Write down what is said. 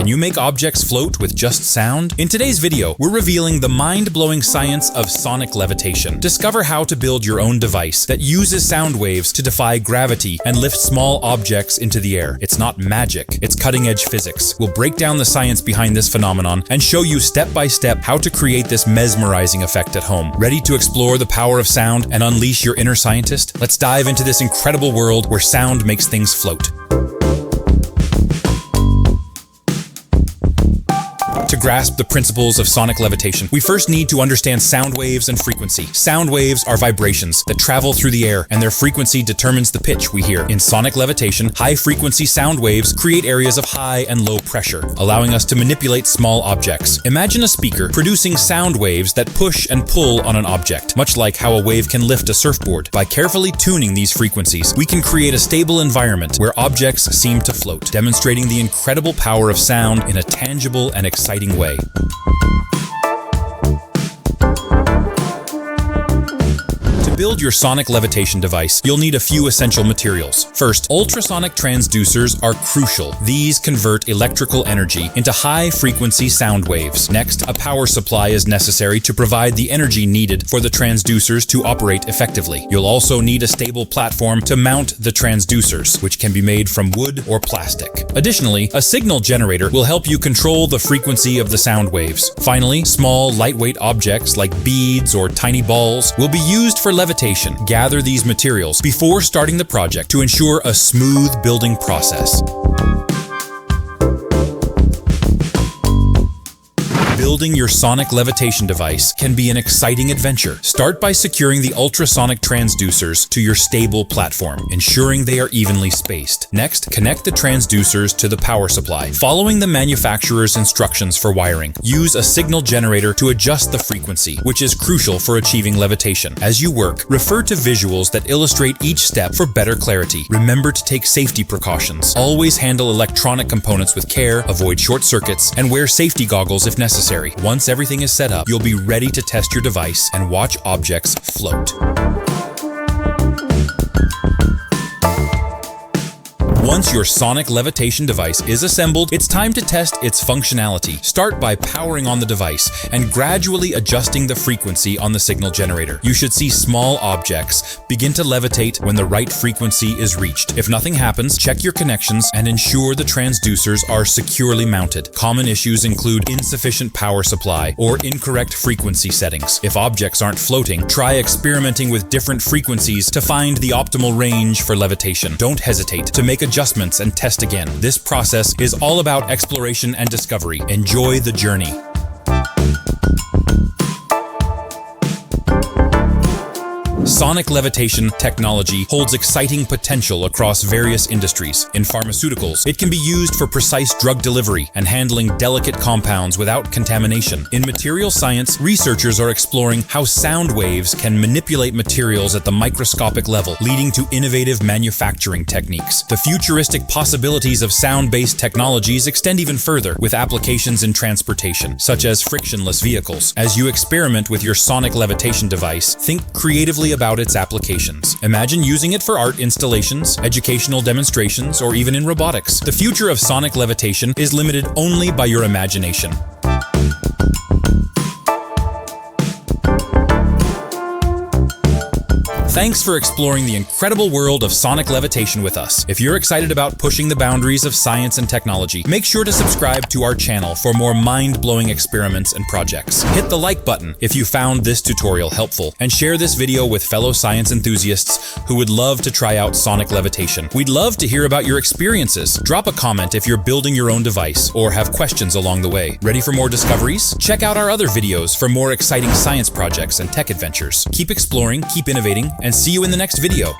Can you make objects float with just sound? In today's video, we're revealing the mind-blowing science of sonic levitation. Discover how to build your own device that uses sound waves to defy gravity and lift small objects into the air. It's not magic, it's cutting-edge physics. We'll break down the science behind this phenomenon and show you step-by-step how to create this mesmerizing effect at home. Ready to explore the power of sound and unleash your inner scientist? Let's dive into this incredible world where sound makes things float. To grasp the principles of sonic levitation, we first need to understand sound waves and frequency. Sound waves are vibrations that travel through the air, and their frequency determines the pitch we hear. In sonic levitation, high-frequency sound waves create areas of high and low pressure, allowing us to manipulate small objects. Imagine a speaker producing sound waves that push and pull on an object, much like how a wave can lift a surfboard. By carefully tuning these frequencies, we can create a stable environment where objects seem to float, demonstrating the incredible power of sound in a tangible and exciting way. To build your sonic levitation device, you'll need a few essential materials. First, ultrasonic transducers are crucial. These convert electrical energy into high-frequency sound waves. Next, a power supply is necessary to provide the energy needed for the transducers to operate effectively. You'll also need a stable platform to mount the transducers, which can be made from wood or plastic. Additionally, a signal generator will help you control the frequency of the sound waves. Finally, small, lightweight objects like beads or tiny balls will be used for levitation. Gather these materials before starting the project to ensure a smooth building process. Building your sonic levitation device can be an exciting adventure. Start by securing the ultrasonic transducers to your stable platform, ensuring they are evenly spaced. Next, connect the transducers to the power supply, following the manufacturer's instructions for wiring. Use a signal generator to adjust the frequency, which is crucial for achieving levitation. As you work, refer to visuals that illustrate each step for better clarity. Remember to take safety precautions. Always handle electronic components with care, avoid short circuits, and wear safety goggles if necessary. Once everything is set up, you'll be ready to test your device and watch objects float. Once your sonic levitation device is assembled, it's time to test its functionality. Start by powering on the device and gradually adjusting the frequency on the signal generator. You should see small objects begin to levitate when the right frequency is reached. If nothing happens, check your connections and ensure the transducers are securely mounted. Common issues include insufficient power supply or incorrect frequency settings. If objects aren't floating, try experimenting with different frequencies to find the optimal range for levitation. Don't hesitate to make adjustments and test again. This process is all about exploration and discovery. Enjoy the journey. Sonic levitation technology holds exciting potential across various industries. In pharmaceuticals, it can be used for precise drug delivery and handling delicate compounds without contamination. In material science, researchers are exploring how sound waves can manipulate materials at the microscopic level, leading to innovative manufacturing techniques. The futuristic possibilities of sound-based technologies extend even further, with applications in transportation, such as frictionless vehicles. As you experiment with your sonic levitation device, think creatively about its applications. Imagine using it for art installations, educational demonstrations, or even in robotics. The future of sonic levitation is limited only by your imagination. Thanks for exploring the incredible world of sonic levitation with us. If you're excited about pushing the boundaries of science and technology, make sure to subscribe to our channel for more mind-blowing experiments and projects. Hit the like button if you found this tutorial helpful, and share this video with fellow science enthusiasts who would love to try out sonic levitation. We'd love to hear about your experiences. Drop a comment if you're building your own device or have questions along the way. Ready for more discoveries? Check out our other videos for more exciting science projects and tech adventures. Keep exploring, keep innovating, and see you in the next video.